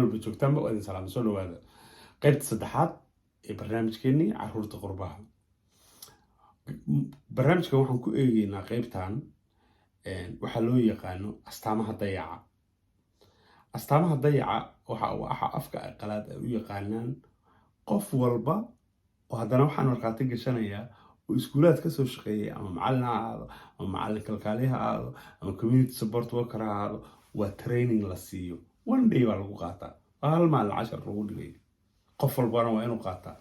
walba joogtaanba waa idin salaam soo dhawaada qaybta saddexaad ee barnaamijkeennii caruurta qurbaha. barnaamijkan waxaan ku eegaynaa qaybtan waxaa loo yaqaano astaamaha dayaca. astaamaha dayaca waxa afka qalaad ay u yaqaanaan qof walba oo haddana waxaan markhaati gashanayaa oo iskuulaad ka soo shaqeeyay ama macallin ha ahaado ama macallin kalkaaliye ha ahaado ama community support worker ha ahaado, waa training la siiyo. one day baa lagu qaataa, waa hal maalin cashar lagu dhigay. qof walbana waa inuu qaataa.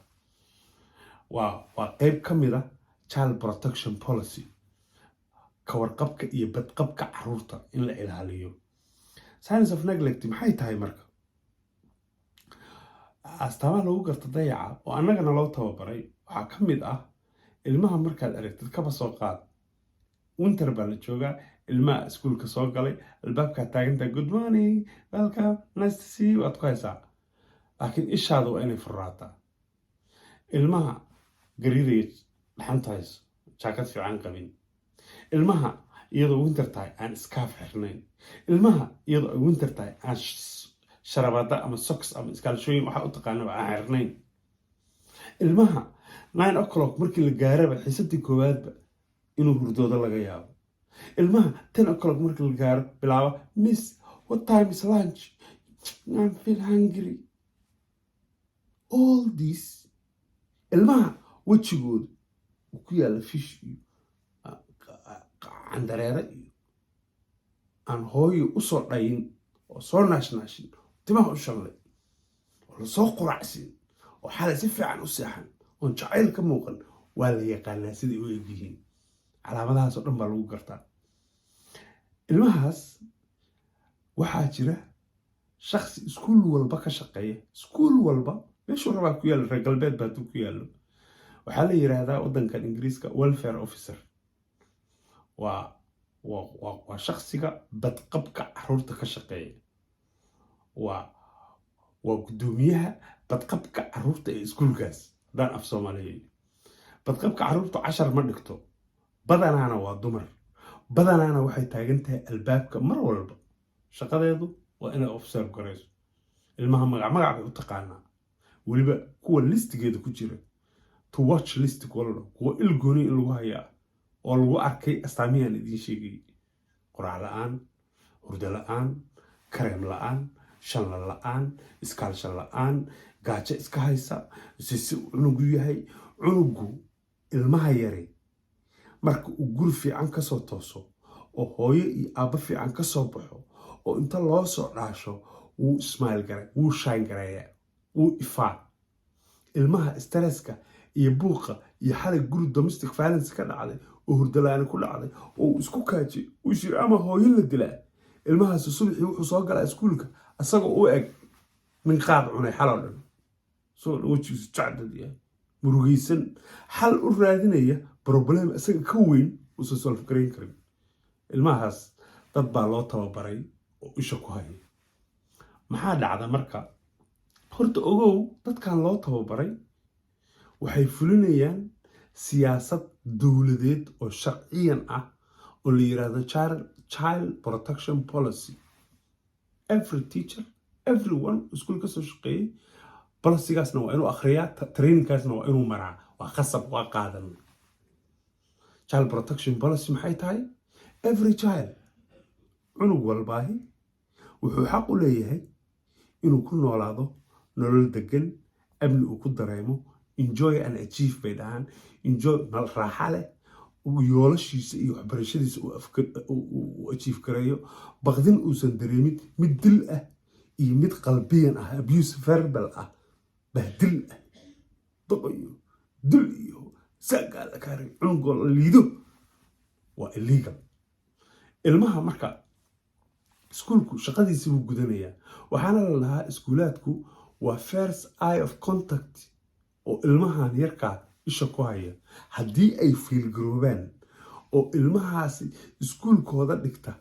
waa qayb ka mid ah child protection policy, ka warqabka iyo badqabka caruurta in la ilaaliyo. Signs of neglect maxay tahay marka? astaamaha lagu garto dayaca oo annagana loo tababaray waxaa ka mid ah ilmaha markaad aragtid kaba soo qaad, winter baa la joogaa, ilmaha iskuulka soo galay, albaabkaa taagantaa good morning, welcome, nice to see you aad ku haysaa, laakiin ishaada waa inay furraataa. ilmaha gariiraya dhaxanta hayso, jaakad fiican qabin, ilmaha iyadoo winter tahay aan iskaaf xirnayn, ilmaha iyadoo ay winter tahay aan sharabaada ama socks ama iskaalshooyin waxaa u taqaanaba aan xirnayn, ilmaha 9 o'clock markii la gaaraba xiisadii koowaadba inuu hurdoodo laga yaabo, ilmaha 10 o'clock markii la gaaro bilaaba miss what time is lunch, I feel hungry. All these ilmaha wejigooda uu ku yaalla fish iyo candareere iyo aan hooyo usoo dhayin oo soo naashnaashin, timaha u shanlay oo lasoo quracsin oo xalay si fiican u seexan oon jacayl ka muuqan, waa la yaqaanaa siday u egyihiin. calaamadahaas oo dhan baa lagu gartaa. ilmahaas waxaa jira shakhsi iskuul walba ka shaqeeya, iskuul walba meeshuu rabaa ku yaalla, reer galbeed baa ku yaallo, waxaa la yiraahdaa waddankan ingiriiska welfare officer. waa shakhsiga badqabka caruurta ka shaqeeya, waa guddoomiyaha badqabka caruurta ee iskuulkaas. haddaan af soomaaliyeed, badqabka caruurta cashar ma dhigto, badanaana waa dumar, badanaana waxay taagan tahay albaabka mar walba. shaqadeedu waa inay observe garayso ilmaha, magac bay u taqaanaa, weliba kuwa listigeeda ku jira, to watch list kuwa ilgooni in lagu hayaa oo lagu arkay astaamihii aan idiin sheegay: quraac la'aan, hurdo la'aan, kareem la'aan, shanla la'aan, iskaalshan la'aan, gaajo iska haysa, si cunugu yahay. cunugu ilmaha yare marka uu guri fiican ka soo tooso oo hooyo iyo aabbo fiican ka soo baxo oo inta loo soo dhaasho wuu ismail garay, wuu shine gareeyaa, wuu ifaa. ilmaha stresska iyo buuqa iyo xalay guri domestic violence ka dhacday oo hurdalaani ku dhacday oo uu isku kaajay uu shir ama hooyo la dilaa, ilmahaas subaxii wuxuu soo galaa iskuulka asagoo u eg min qaad cunay xaloo dhan, soo wajigiisu jacdad yahay, murugaysan, xal u raadinaya problem isaga ka weyn uusan solve garayn karin. ilmahaas dad baa loo tababaray oo isha ku haya. maxaa dhacda marka? horta ogow, dadkan loo tababaray waxay fulinayaan siyaasad dowladeed oo sharciyan ah oo la yiraahdo child protection policy. every teacher, everyone iskuul ka soo shaqeeyay policygaasna waa inuu akhriyaa, trainingkaasna waa inuu maraa, waa khasab, waa qaadan. child protection policy maxay tahay? every child, cunug walbaahi wuxuu xaq u leeyahay inuu ku noolaado nolol degan, amni uu ku dareemo, enjoy and achieve bay dhahaan, enjoy raaxa leh, yoolashiisa iyo waxbarashadiisa uu achieve gareeyo, baqdin uusan dareemin, mid dil ah iyo mid qalbiyan ah, abuse verbal ah, bahdil ah, doqoyo dil iyo saagaa la kaaray, cunugoo la liido waa illegal. ilmaha marka iskuulku shaqadiisa buu gudanayaa. waxaana la lahaa iskuulaadku waa first eye of contact oo ilmahan yarkaa isha ku haya. haddii ay fiilgaroobaan oo ilmahaasi iskuulkooda dhigta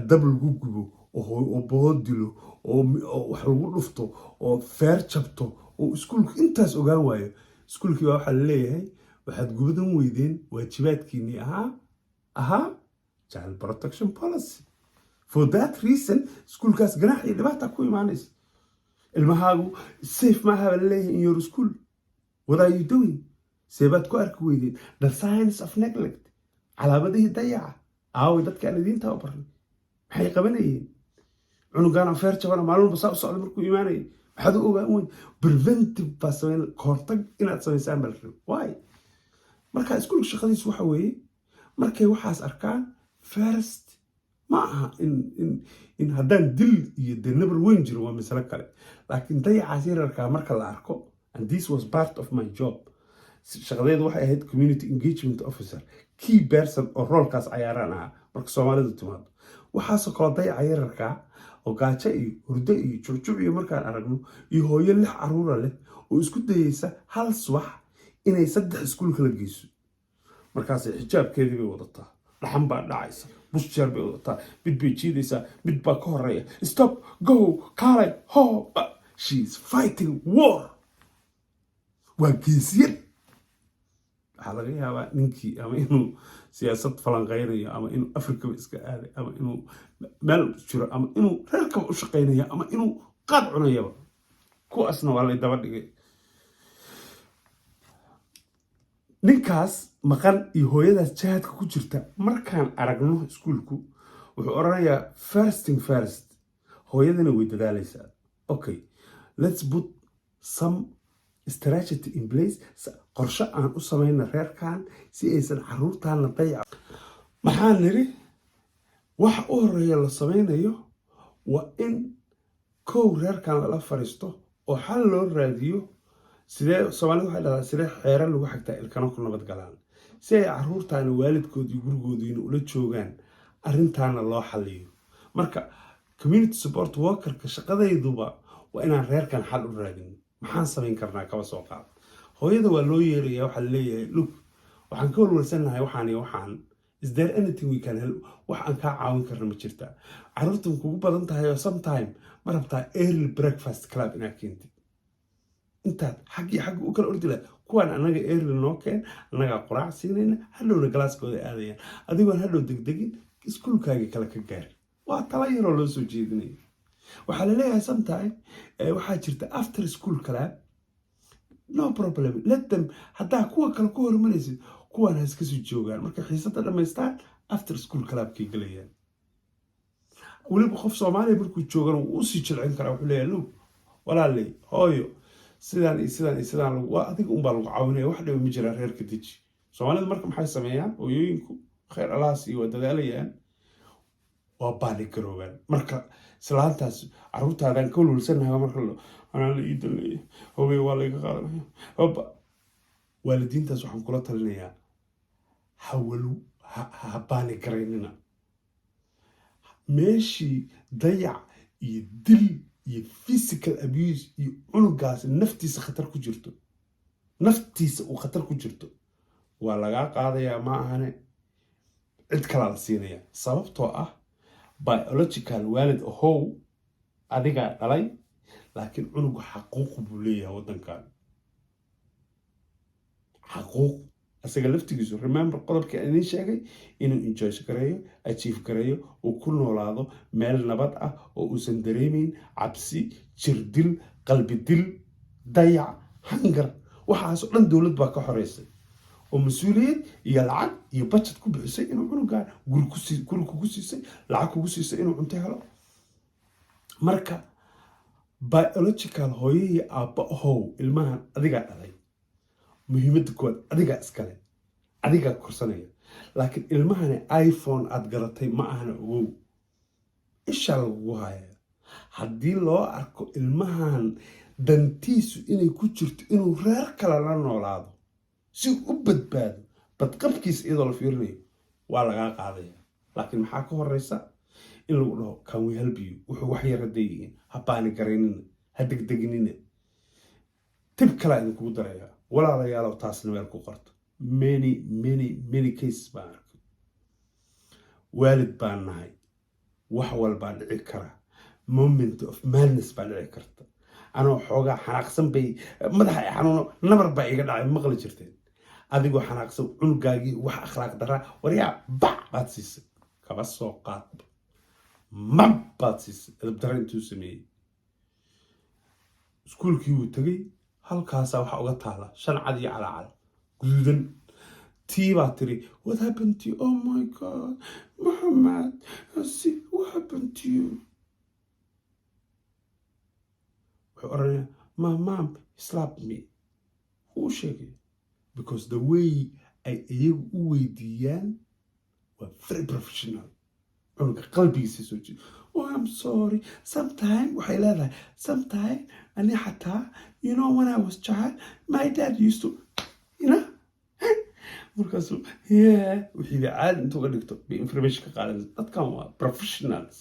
dab lagu gubo oo bood dilo oo wax lagu dhufto oo feer jabto oo iskuulku intaas ogaan waayo, iskuulkii baa waxaa la leeyahay waxaad gubadan weydeen waajibaadkiinii ahaa child protection policy. for that reason iskuulkaas ganaax iyo dhibaata ku imaanaysa. ilmahaagu safe maaha baa laleeyahay in your school. What are you doing? seebaad ku arki weydeen the signs of neglect, calaamadihii dayaca aaway dadka aan idiin tababarnay maxay qabanayeen? cunugaan afeer jabana maalin walba saa u socda markuu imaanayay waxaad u ogaan weyn preventive baa sameyn kahortag inaad samaysaan baa la rabay. why? marka iskuulka shaqadiisu waxa weeye markay waxaas arkaan first ma aha in haddaan dil iyo dee nabar weyn jiro waa masalo kale, laakiin dayacaas yararkaa marka la arko, and this was part of my job. shaqadeedu waxay ahayd community engagement officer, key person oo roolkaas cayaaraan ahaa marka soomaalidu timaado. waxaasoo kaloo dayaca yararkaa oo gaajo iyo hurdo iyo jucjuc iyo markaan aragno, iyo hooyo 6 caruura leh oo isku dayeysa hal subax inay 3 iskuul kala geyso. markaasay xijaabkeedii bay wadataa, dhaxan baa dhacaysa, busjeer bay wadataa, mid bay jiidaysaa, mid baa ka horeeya, stop, go, kaalay, ho, she's fighting war. waa geesiyad. waxaa laga yaabaa ninkii ama inuu siyaasad falanqeynayo, ama inuu afrikaba iska aaday, ama inuu meel jiro, ama inuu reerkaba u shaqeynayo, ama inuu qaad cunayaba. kuwaasna waa lay daba dhigay. ninkaas maqan iyo hooyadaas jahadka ku jirta markaan aragno iskuulku wuxuu oranayaa first thing first, hooyadana way dadaalaysaa. okay, let's put some strategy in place, qorshe aan u samayna reerkan si aysan caruurtaana dayac. maxaan niri waxa u horeeya la samaynayo waa in kow reerkan lala fariisto oo xal loo raadiyo. sidee Soomaalidu waxay dhahdaa sidee xeero lagu xigtaa ilkana ku nabad galaan, si ay caruurtaana waalidkood iyo gurigoodiina ula joogaan, arrintaana loo xaliyo. marka community support workerka shaqadayduba waa inaan reerkan xal u raadin. maxaan samayn karnaa kaba soo qaad. hooyada waa loo yeerayaa, waxaa laleeyahay look, waxaan ka walwalsanahay waxaan iyo waxaan, is there anything we can help? wax aan kaa caawin karna ma jirtaa? caruurtan kugu badan tahay oo sometime ma rabtaa early breakfast club inaad keentid? intaad xaggii u kala ordi laha kuwaan anaga early noo keen, annagaa quraac siinayna, hadhowna galaaskooda aadayaan, adigoon hadhow degdegin iskuulkaagii kale ka gaari. waa tala yaroo loo soo jeedinaya. waxaa laleeyahay sometime waxaa jirta after school club, no problem, let them, haddaa kuwa kale ku hormaraysid kuwaan ha iska soo joogaan, markay xiisada dhammaystaan after school clubkay galayaan. weliba qof Soomaaliya markuu joogana wuu usii jilcin karaa, wuxuu leeyahay look walaaley, hooyo, sidaan iyo sidaan iyo sidaan waa adiga unbaa lagu caawinaya, wax dhiba ma jiraan, reerka deji. Soomaalidu marka maxay sameeyaan? hooyooyinku khayr allahaas iyo waa dadaalayaan, waa baali garoobaan. marka islaantaas caruurtaadaan ka walwalsanahay marka anaa la ii daleeyay, hogey waa layga qaadanaya, waalidiintaas waxaan kula talinayaa ha baali garaynina. meeshii dayac iyo dil iyo physical abuse iyo cunugaas naftiisa khatar ku jirto, naftiisa uu khatar ku jirto, waa lagaa qaadayaa ma ahane cid kalaa la siinaya. sababtoo ah biological waalid ahow adigaa dhalay, laakiin cunugu xaquuq buu leeyahay waddankan. xaquuq asaga laftigiisu, remember qodobkii aan idiin sheegay, inuu enjoy gareeyo, achieve gareeyo, uu ku noolaado meel nabad ah oo uusan dareemayn cabsi, jirdil, qalbi dil, dayac, hangar. waxaasoo dhan dowlad baa ka xoreysay oo mas-uuliyad iyo lacag iyo budget ku bixisay inuu cunugaan guri kugu siisay, lacag kugu siisay inuu cunto helo. marka biological hooyihii aabba ahow ilmahan adigaa dhalay, muhiimadda koowaad adigaa iskale, adigaa korsanaya. laakiin ilmahani iPhone aad galatay ma ahana ogow, ishaa lagugu haya. haddii loo arko ilmahan dantiisu inay ku jirto inuu reer kale la noolaado si u badbaado, badqabkiisa iyadoo la fiirinayo, waa lagaa qaadaya. laakiin maxaa ka horeysa in lagu dhaho can we help you? wuxuu wax yar hadday yihiin ha baani garaynina, ha degdeginina. tib kalaa idinkugu daraya walaalayaalow, taasna meel ku qorto. many cases baan arkay. waalid baan nahay, wax walbaa dhici kara, moment of madness baa dhici karta. anoo xoogaa xanaaqsan bay madaxa ay xanuuno, nabar baa iga dhacay, maqli jirteen. adigoo xanaaqsan cunugaagii wax akhlaaq daraa waryaa bac baad siisay, kaba soo qaad mab baad siisay, edab dara intuu sameeyey. iskuulkii wuu tagay halkaasaa waxa uga taala 5 cad iyo calaacal guduudan tii baa tiri what happened to you oh my god Muhammad what happened to you wuxuu oranaya my mom slapped me wuu sheegay because the way ay iyagu u weydiiyaan waa very professional cunuga qalbigiisa soo jeeda oh I'm sorry sometimes waxay leedahay sometimes ani xataa you know when I was child my dad used to you know markaasuu yeah wixii caadi intuu ka dhigto bi information ka qaadan dadkan waa professionals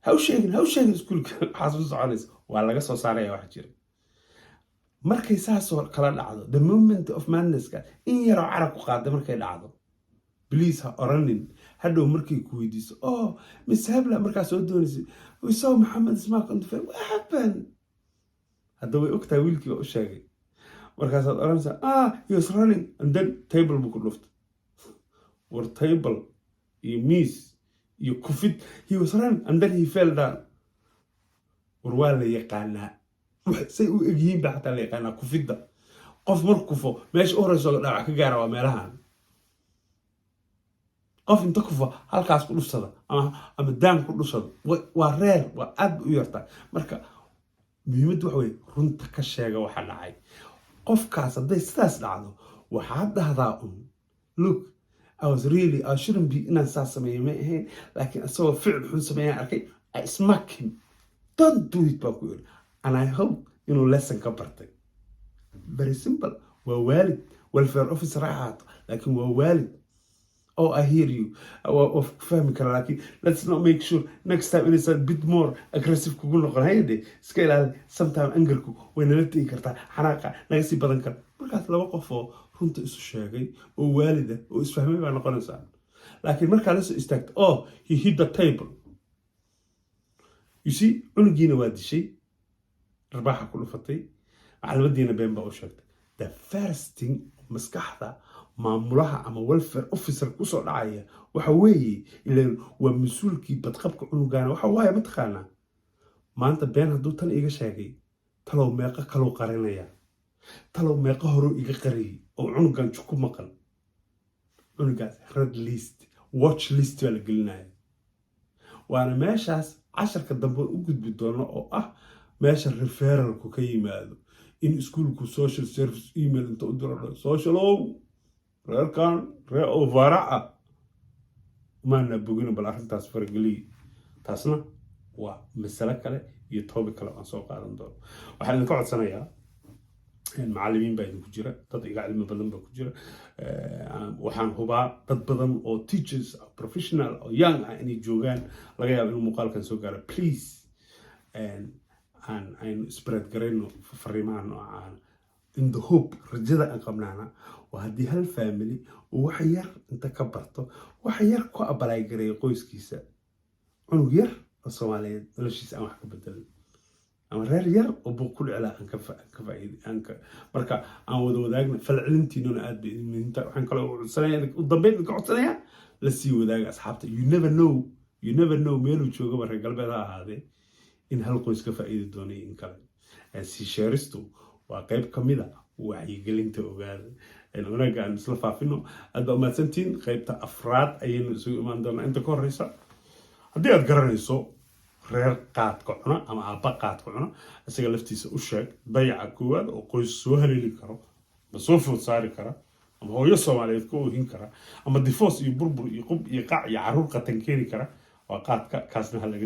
how sheegin iskuulka xasuus soconaysa waa laga soo saaraya wax jira markay saasoo kala dhacdo the moment of madness-ka in yaroo carab ku qaada markay dhacdo please ha oranin hadhow markay ku weydiiso oh miss habla markaas soo doonaysa we saw Muhammad smack on the face what happened hadda way ogtahay wiilkii u sheegay markaasaad oranaysaa he was running and then table buu ku dhuftay war table iyo miis iyo kufid he was running and then he fell down war waa la yaqaanaa say u egyihiin baa xataa la yaqaanaa kufidda qof markuu kufo meesha u horeyso dhaawac ka gaara waa meelahan qof inta kufo halkaas ku dhufsada ama daan ku dhufsada waa reer waa aad u yartaa marka muhiimaddu waxa weeye runta ka sheega waxa dhacay qofkaas hadday sidaas dhacdo waxaad dhahdaa look I shouldn't be inaan saas sameeyo ma ahayn laakiin asagoo ficil xun sameeyaan arkay I smack him don't do it baa ku yiri and I hope inuu lesson ka bartay very simple waa waalid welfare officer ahaato laakiin waa waalid oh I hear you of fahmi kara laakiin let's not make sure next time it's a bit more aggressive kugu noqon hayde iska ilaali sometimes angerku way nala tegi kartaa xanaaqa naga sii badan kara markaas laba qof oo runta isu sheegay oo waalida oo isfahmay baa noqonaysaa laakiin markaa la soo istaagto oh he hit the table you see cunugiina waa dishay arbaaxa ku dhufatay macalmadiina been baa u sheegtay the first thing maskaxda maamulaha ama welfare officer ku soo dhacaya waxa weeye ilaan waa mas'uulkii badqabka cunugaana waxa waaye ma taqaanaa maanta been hadduu tan iga sheegay talow meeqa kaloo qarinaya talow meeqa horuu iga qariyay oo cunugan ku maqan cunugaas red list watch list baa la gelinaya waana meeshaas casharka dambe u gudbi doono oo ah meesha referralku ka yimaado in iskuulku social service email inta u diro socialow reerkan ree oo faraca maana bogina bal arrintaas fargeliy taasna waa mas'alo kale iyo topic kale aan soo qaadan doono waxaan idinka codsanayaa macallimiin baa idinku jira dad iga cilmi badan baa ku jira waxaan hubaa dad badan oo teachers professional oo young ah inay joogaan laga yaabo inuu muuqaalkan soo gaaro please aynu spread garayno fariimaha noocaan in the hope rajada aan qabnaana waa haddii hal family oo wax yar inta ka barto wax yar ku abalaay gareeyo qoyskiisa cunug yar oo Soomaaliyeed noloshiisa aan wax ka bedelin ama reer yar oo buu ku dhiclaa aan ka faa'iido marka aan wada wadaagna falcelintiinuna aad bay muhiimta waxaan kale u codsanayaa u dambeyn ka codsanayaa la sii wadaaga asxaabta you never know meeluu jooga reer galbeed ha ahaadee in hal qoys ka faa'iido doonay in kale si sheeristu waa qayb kamid ah wacyigelinta ogaada wanaagga aan isla faafino aad baa umahadsantiin qaybta afraad ayaynu isugu imaan doonaa inta ka horeysa haddii aad garanayso reer qaadka cuna ama aabba qaadka cuna isaga laftiisa u sheeg dayaca koowaad oo qoys soo haleeli karo ma soo food saari kara ama hooyo Soomaaliyeed ku oohin kara ama divorce iyo burbur iyo qub iyo qac iyo caruur qatan keeni kara waa qaadka kaasna halaga